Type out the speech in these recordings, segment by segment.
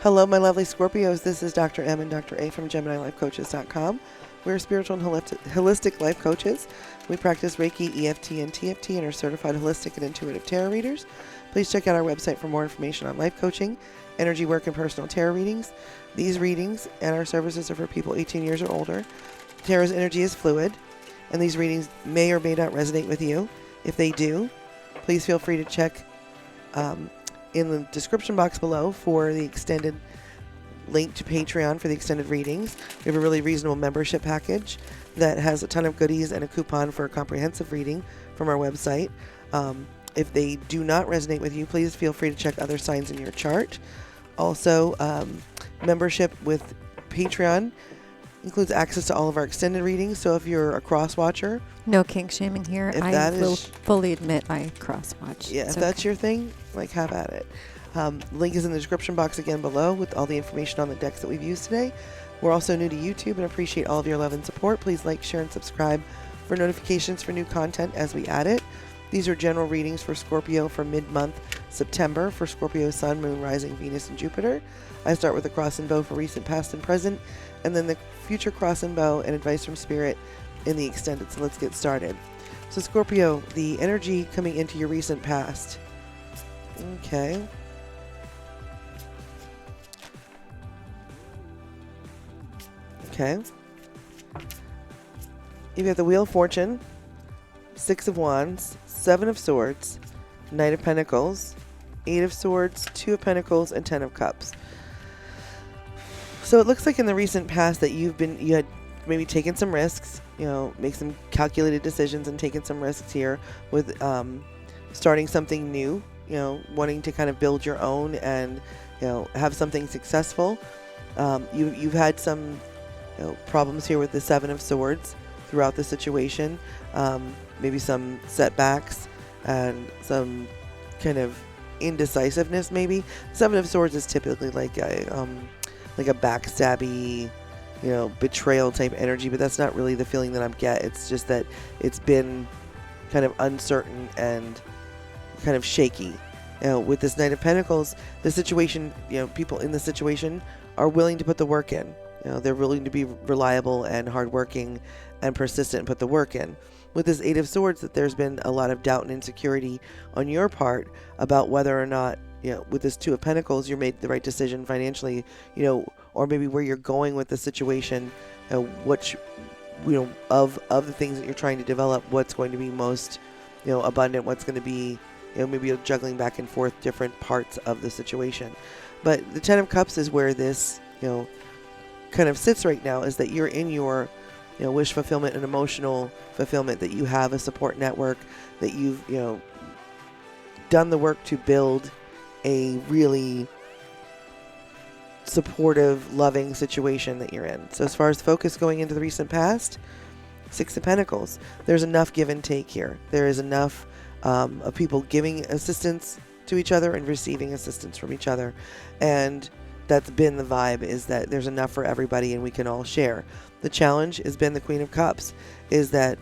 Hello, my lovely Scorpios. This is Dr. M and Dr. A from GeminiLifeCoaches.com. We're spiritual and holistic life coaches. We practice Reiki, EFT, and TFT and are certified holistic and intuitive tarot readers. Please check out our website for more information on life coaching, energy work, and personal tarot readings. These readings and our services are for people 18 years or older. Tarot's energy is fluid, and these readings may or may not resonate with you. If they do, please feel free to check in the description box below for the extended link to Patreon for the extended readings. We have a really reasonable membership package that has a ton of goodies and a coupon for a comprehensive reading from our website. If they do not resonate with you, please feel free to check other signs in your chart. Also, membership with Patreon includes access to all of our extended readings. So if you're a cross-watcher... No kink shaming here. I will fully admit I cross-watch. Yeah, if that's your thing, have at it. Link is in the description box again below with all the information on the decks that we've used today. We're also new to YouTube and appreciate all of your love and support. Please like, share, and subscribe for notifications for new content as we add it. These are general readings for Scorpio for mid-month September for Scorpio Sun, Moon, Rising, Venus, and Jupiter. I start with the cross and bow for recent, past, and present, and then the future cross and bow and advice from Spirit in the extended. So let's get started. So Scorpio, the energy coming into your recent past. Okay. Okay. You've got the Wheel of Fortune, Six of Wands, Seven of Swords, Knight of Pentacles, Eight of Swords, Two of Pentacles, and Ten of Cups. So it looks like in the recent past that you had maybe taken some risks, make some calculated decisions and taken some risks here with starting something new, wanting to kind of build your own and, have something successful. You've had some problems here with the Seven of Swords throughout the situation, maybe some setbacks and some kind of indecisiveness maybe. Seven of Swords is typically like a backstabby, betrayal type energy, but that's not really the feeling that I'm getting. It's just that it's been kind of uncertain and kind of shaky. With this Knight of Pentacles, the situation, people in the situation are willing to put the work in. They're willing to be reliable and hardworking and persistent and put the work in. With this Eight of Swords, that there's been a lot of doubt and insecurity on your part about whether or not, with this Two of Pentacles, you made the right decision financially, or maybe where you're going with the situation, which, of the things that you're trying to develop, what's going to be most, abundant, what's going to be, maybe you're juggling back and forth different parts of the situation. But the Ten of Cups is where this, kind of sits right now, is that you're in your, wish fulfillment and emotional fulfillment, that you have a support network, that you've, done the work to build a really supportive, loving situation that you're in. So as far as focus going into the recent past, Six of Pentacles, there's enough give and take here. There is enough of people giving assistance to each other and receiving assistance from each other. And that's been the vibe, is that there's enough for everybody and we can all share. The challenge has been the Queen of Cups, is that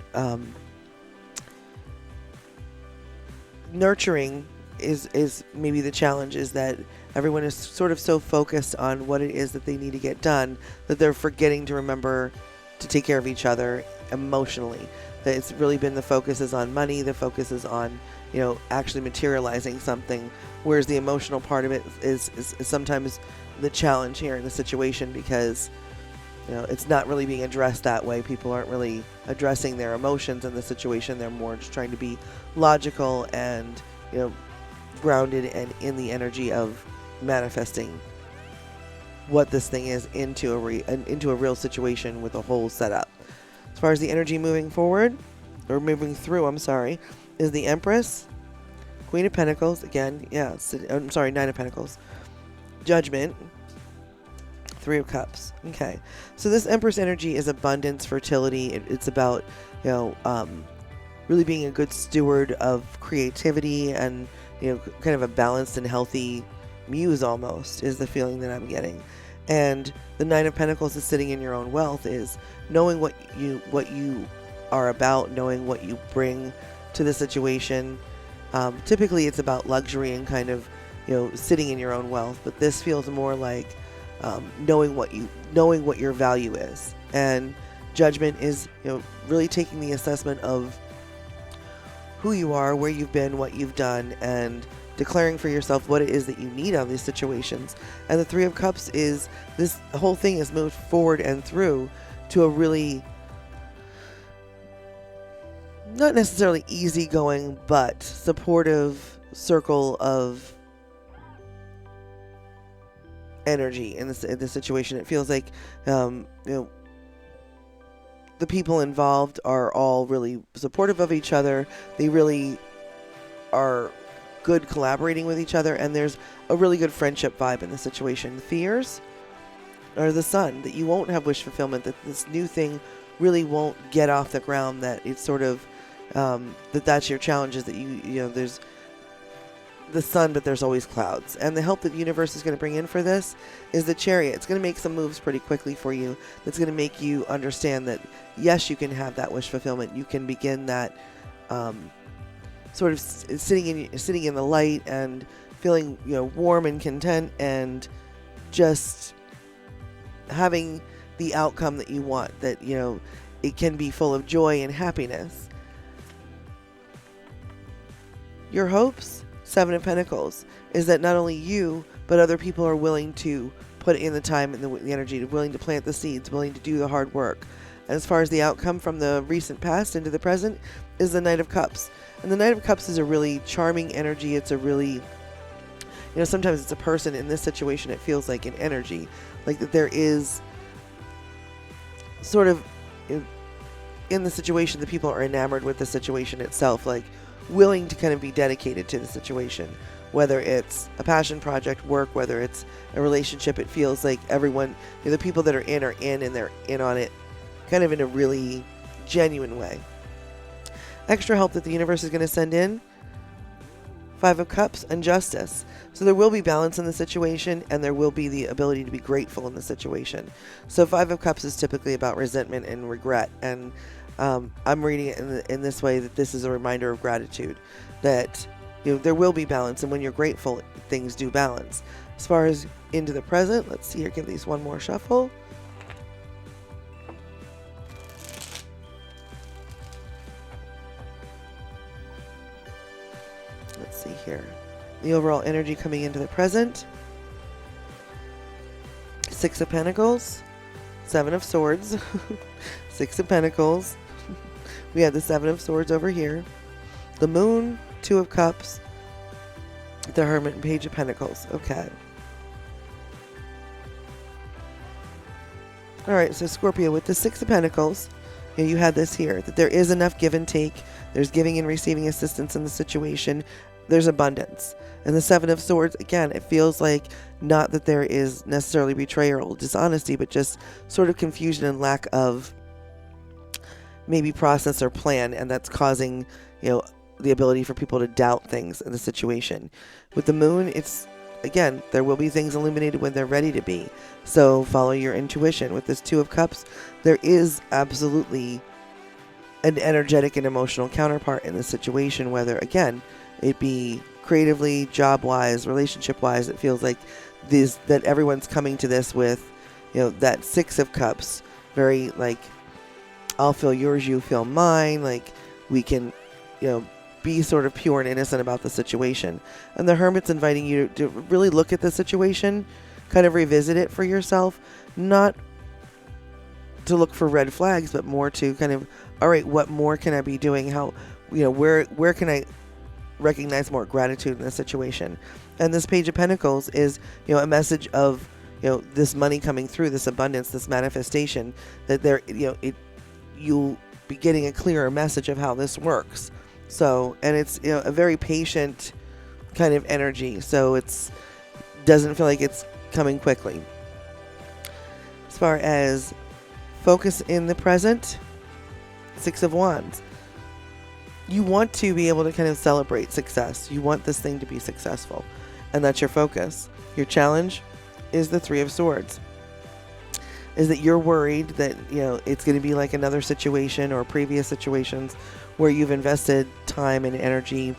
nurturing is maybe the challenge, is that everyone is sort of so focused on what it is that they need to get done that they're forgetting to remember to take care of each other emotionally. That it's really been the focus is on money, the focus is on, actually materializing something, whereas the emotional part of it is sometimes the challenge here in the situation, because it's not really being addressed that way. People aren't really addressing their emotions in the situation. They're more just trying to be logical and grounded and in the energy of manifesting what this thing is into a real situation with a whole setup. As far as the energy moving forward, or moving through, is the Empress, Queen of Pentacles, again, Nine of Pentacles, Judgment, Three of Cups. Okay, so this Empress energy is abundance, fertility. It's about, really being a good steward of creativity and, kind of a balanced and healthy muse, almost, is the feeling that I'm getting. And the Nine of Pentacles is sitting in your own wealth, is knowing what you are about, knowing what you bring to the situation. Typically it's about luxury and kind of, sitting in your own wealth, but this feels more like knowing what your value is. And judgment is, really taking the assessment of who you are, where you've been, what you've done, and declaring for yourself what it is that you need out of these situations. And the Three of Cups is, this whole thing is moved forward and through to a really, not necessarily easygoing, but supportive circle of energy in this situation. It feels like, the people involved are all really supportive of each other. They really are good collaborating with each other, and there's a really good friendship vibe in the situation. Fears are the sun, that you won't have wish fulfillment, that this new thing really won't get off the ground, that it's sort of that's your challenges, that there's the sun, but there's always clouds. And the help that the universe is going to bring in for this is the Chariot. It's going to make some moves pretty quickly for you. That's going to make you understand that, yes, you can have that wish fulfillment. You can begin that sort of sitting in the light and feeling, warm and content, and just having the outcome that you want, that, it can be full of joy and happiness. Your hopes, Seven of Pentacles, is that not only you, but other people are willing to put in the time and the energy, willing to plant the seeds, willing to do the hard work. And as far as the outcome from the recent past into the present is the Knight of Cups. And the Knight of Cups is a really charming energy. It's a really, sometimes it's a person. In this situation, it feels like an energy. Like that there is sort of, in the situation, the people are enamored with the situation itself, like willing to kind of be dedicated to the situation. Whether it's a passion project, work, whether it's a relationship, it feels like everyone, the people that are in, and they're in on it kind of in a really genuine way. Extra help that the universe is going to send in, Five of Cups and Justice. So there will be balance in the situation, and there will be the ability to be grateful in the situation. So Five of Cups is typically about resentment and regret, and I'm reading it in this way, that this is a reminder of gratitude, that there will be balance, and when you're grateful, things do balance. As far as into the present, let's see here, give these one more shuffle. Let's see here. The overall energy coming into the present. Six of Pentacles, Seven of Swords, Six of Pentacles. We have the Seven of Swords over here. The Moon, Two of Cups, the Hermit, and Page of Pentacles. Okay. Alright, so Scorpio, with the Six of Pentacles, you had this here, that there is enough give and take. There's giving and receiving assistance in the situation. There's abundance. And the Seven of Swords, again, it feels like not that there is necessarily betrayal or dishonesty, but just sort of confusion and lack of maybe process or plan, and that's causing, the ability for people to doubt things in the situation. With the Moon, it's, again, there will be things illuminated when they're ready to be. So follow your intuition. With this Two of Cups, there is absolutely an energetic and emotional counterpart in the situation, whether, again, it be creatively, job-wise, relationship-wise. It feels like that everyone's coming to this with, that Six of Cups, very like, I'll feel yours, you feel mine, like we can, be sort of pure and innocent about the situation. And the Hermit's inviting you to really look at the situation, kind of revisit it for yourself, not to look for red flags, but more to kind of, all right, what more can I be doing? How, where can I recognize more gratitude in the situation? And this Page of Pentacles is, a message of, this money coming through, this abundance, this manifestation, that there, you'll be getting a clearer message of how this works. So, and it's, a very patient kind of energy. So it's doesn't feel like it's coming quickly. As far as focus in the present, Six of Wands. You want to be able to kind of celebrate success. You want this thing to be successful, and that's your focus. Your challenge is the Three of Swords. Is that you're worried that, it's going to be like another situation or previous situations where you've invested time and energy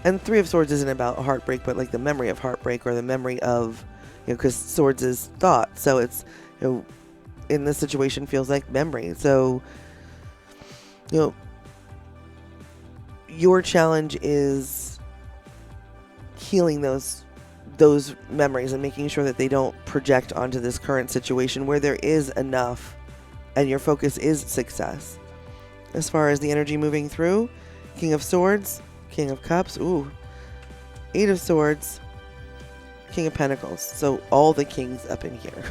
And Three of Swords isn't about heartbreak, but like the memory of heartbreak or the memory of, because swords is thought. So it's, in this situation feels like memory. So, your challenge is healing those memories and making sure that they don't project onto this current situation where there is enough and your focus is success. As far as the energy moving through, King of Swords, King of Cups, Eight of Swords, King of Pentacles. So all the kings up in here.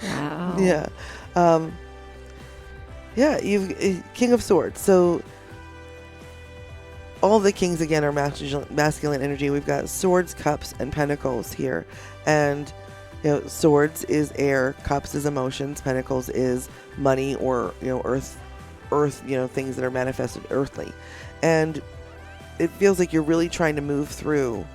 Wow. Yeah. You've King of Swords. So all the kings again are masculine energy. We've got swords, cups, and pentacles here. And swords is air, cups is emotions, pentacles is money or earth, things that are manifested earthly. And it feels like you're really trying to move through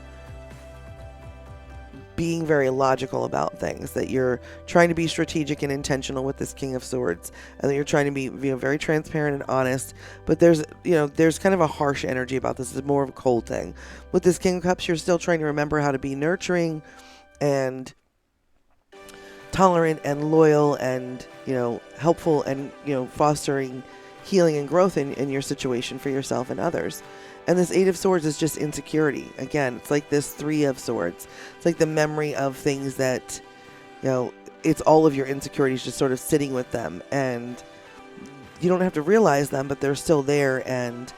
being very logical about things, that you're trying to be strategic and intentional with this King of Swords, and that you're trying to be very transparent and honest. But there's kind of a harsh energy about this. It's more of a cold thing. With this King of Cups, you're still trying to remember how to be nurturing and tolerant and loyal and helpful and fostering healing and growth in your situation for yourself and others. And this Eight of Swords is just insecurity. Again, it's like this Three of Swords. It's like the memory of things that, it's all of your insecurities just sort of sitting with them. And you don't have to realize them, but they're still there. And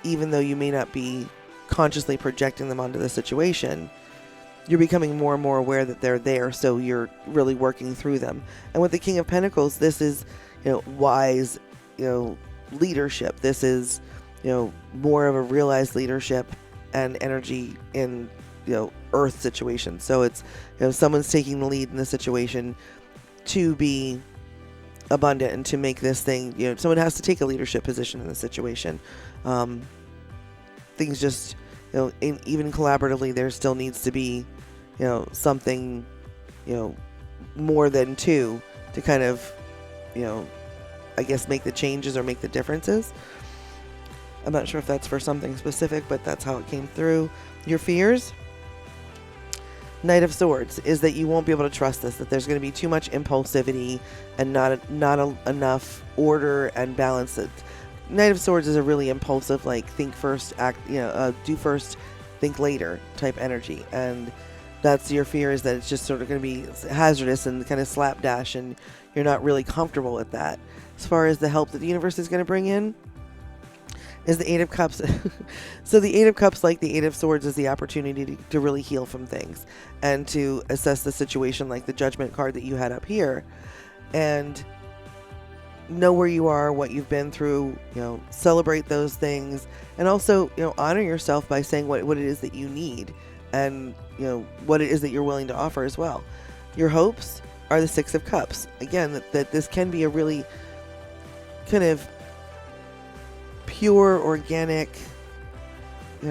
even though you may not be consciously projecting them onto the situation, you're becoming more and more aware that they're there. So you're really working through them. And with the King of Pentacles, this is, wise, leadership. This is, more of a realized leadership and energy in, earth situations. So it's, someone's taking the lead in the situation to be abundant and to make this thing, someone has to take a leadership position in the situation. Things just, even collaboratively, there still needs to be, something, more than two to kind of, I guess make the changes or make the differences. I'm not sure if that's for something specific, but that's how it came through. Your fears, Knight of Swords, is that you won't be able to trust this, that there's going to be too much impulsivity and not enough order and balance. Knight of Swords is a really impulsive, like think first, act, do first, think later type energy. And that's your fear, is that it's just sort of going to be hazardous and kind of slapdash, and you're not really comfortable with that. As far as the help that the universe is going to bring in, is the Eight of Cups. So the Eight of Cups, like the Eight of Swords, is the opportunity to really heal from things and to assess the situation, like the Judgment card that you had up here, and know where you are, what you've been through, celebrate those things, and also, honor yourself by saying what it is that you need and, what it is that you're willing to offer as well. Your hopes are the Six of Cups. Again, that this can be a really kind of pure, organic,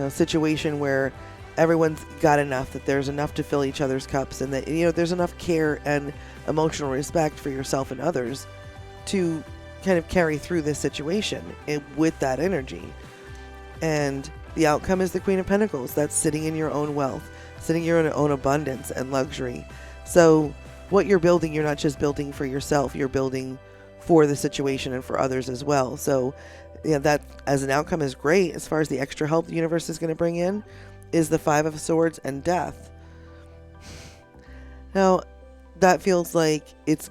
situation where everyone's got enough, that there's enough to fill each other's cups, and that, there's enough care and emotional respect for yourself and others to kind of carry through this situation with that energy. And the outcome is the Queen of Pentacles. That's sitting in your own wealth, sitting in your own abundance and luxury. So what you're building, you're not just building for yourself, you're building for the situation and for others as well. So that as an outcome is great. As far as the extra help the universe is going to bring in is the Five of Swords and Death. Now, that feels like it's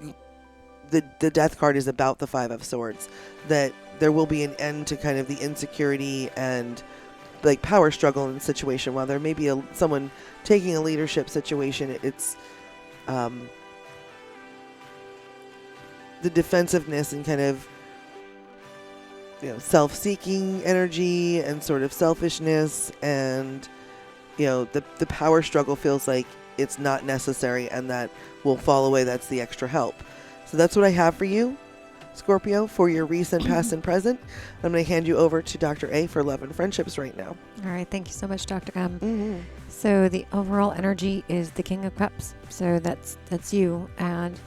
the Death card is about the Five of Swords, that there will be an end to kind of the insecurity and like power struggle in the situation. While there may be someone taking a leadership situation, it's the defensiveness and kind of self-seeking energy and sort of selfishness, and the power struggle feels like it's not necessary and that will fall away. That's the extra help. So that's what I have for you, Scorpio, for your recent, past, and present. I'm going to hand you over to Dr. A for love and friendships right now. All right. Thank you so much, Dr. M. So the overall energy is the King of Cups. So that's you. And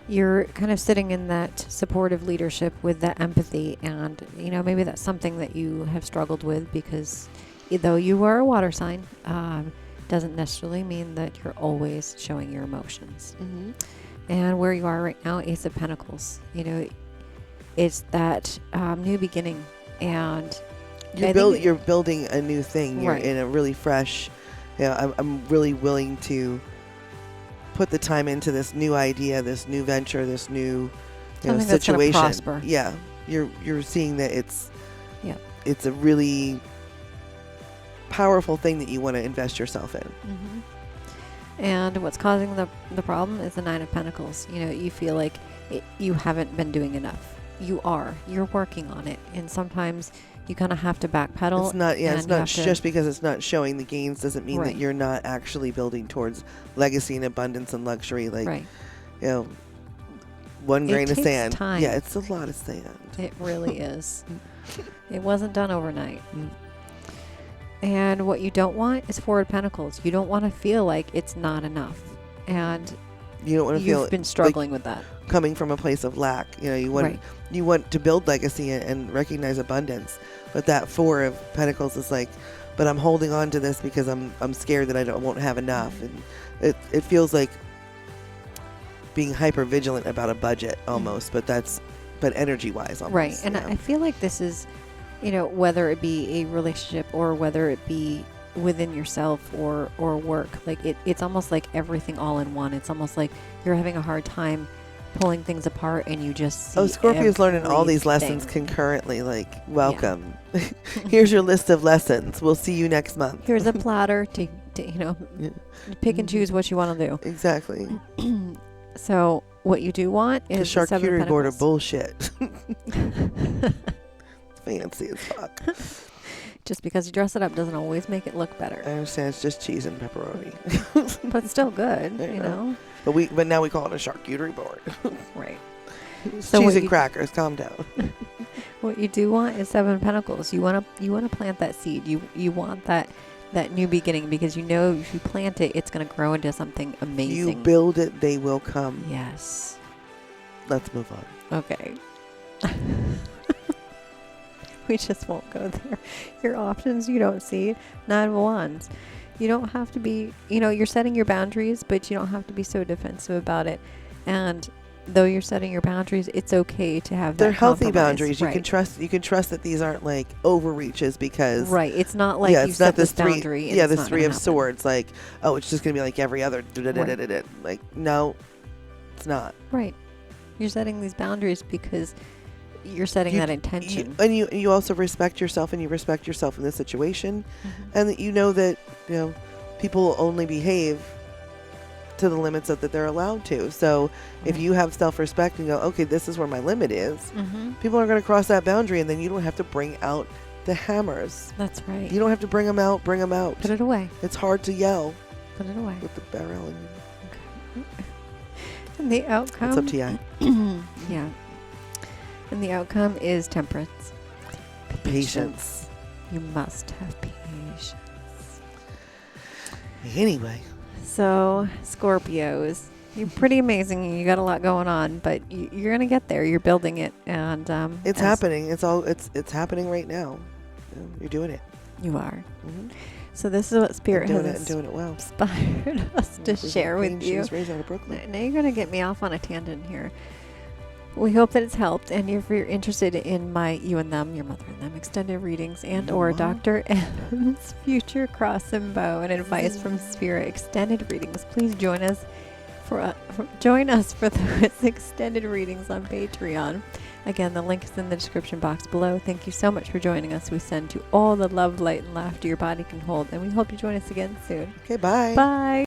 you're kind of sitting in that supportive leadership with that empathy. And, maybe that's something that you have struggled with because though you are a water sign, doesn't necessarily mean that you're always showing your emotions. Mm-hmm. And where you are right now, Ace of Pentacles, you know, it's that new beginning, and You're building a new thing. You're Right. in a really fresh. I'm really willing to put the time into this new idea, this new venture, this new Something that's gonna situation. prosper. Yeah, you're seeing that it's Yep. it's a really powerful thing that you want to invest yourself in. Mm-hmm. And what's causing the problem is the Nine of Pentacles. You know, you feel like you haven't been doing enough. You're working on it, and sometimes you kind of have to backpedal. It's not, and it's you not have to- just because it's not showing the gains doesn't mean Right. that you're not actually building towards legacy and abundance and luxury. Like, right. One It grain of takes sand. time. Yeah, it's a lot of sand. It really is. It wasn't done overnight. Mm. And what you don't want is Four of Pentacles. You don't want to feel like it's not enough. And You don't want to feel you've been struggling with that. coming from a place of lack. Right. You want to build legacy and recognize abundance. But that Four of Pentacles is like, but I'm holding on to this because I'm scared that I won't have enough. And it feels like being hyper vigilant about a budget almost, but energy wise almost. Right. And yeah. I feel like this is, whether it be a relationship or whether it be within yourself or work, like it's almost like everything all in one. It's almost like you're having a hard time pulling things apart, and you just see Scorpio's learning all these everything. lessons concurrently. Like, welcome. Here's your list of lessons. We'll see you next month. Here's a platter to pick and choose what you want to do. Exactly. So what you do want The is the Seven of charcuterie board of Pentacles. bullshit. Fancy as fuck. Just because you dress it up doesn't always make it look better, I understand it's just cheese and pepperoni. but it's still good, There you you go. know. But now we call it a charcuterie board. Right. It's So cheese what and you- crackers. Calm down. What you do want is Seven of Pentacles. You want to plant that seed. You want that new beginning, because if you plant it, it's going to grow into something amazing. You build it, they will come. Yes. Let's move on. Okay. We just won't go there. Your options you don't see. Nine of Wands. You don't have to be, you're setting your boundaries, but you don't have to be so defensive about it. And though you're setting your boundaries, it's okay to have that They're healthy compromise. boundaries. You Right. can trust that these aren't like overreaches because Right. It's not like yeah, you it's set not this this boundary. three. Yeah, it's this not Three gonna of happen. Swords. Like, oh, it's just gonna be like every other. Right. Like, no, it's not. Right. You're setting these boundaries because you're setting that intention. You also respect yourself, and you respect yourself in this situation, Mhm. and that that people will only behave to the limits that they're allowed to. So if Right. you have self-respect and go, okay, this is where my limit is, Mhm. people are going to cross that boundary, and then you don't have to bring out the hammers. That's right. You don't have to bring them out. Bring them out. Put it away. It's hard to yell Put it away. with the barrel. And the outcome. What's up, T.I.? Yeah. And the outcome is temperance. Patience. You must have patience. Anyway, So, Scorpios, you're pretty amazing. You got a lot going on, but you're gonna get there. You're building it, and it's happening. It's happening right now. You're doing it. You are. Mm-hmm. So this is what Spirit doing it has and doing it well. inspired us to share with She you. was raised out of Brooklyn. Now you're going to get me off on a tangent here. We hope that it's helped, and if you're interested in my You and Them, Your Mother and Them extended readings, and or Mama. Dr. M's Future Cross and Bow and advice from Spirit extended readings, please join us for those extended readings on Patreon. Again, the link is in the description box below. Thank you so much for joining us. We send you all the love, light, and laughter your body can hold, and we hope you join us again soon. Okay, bye. Bye.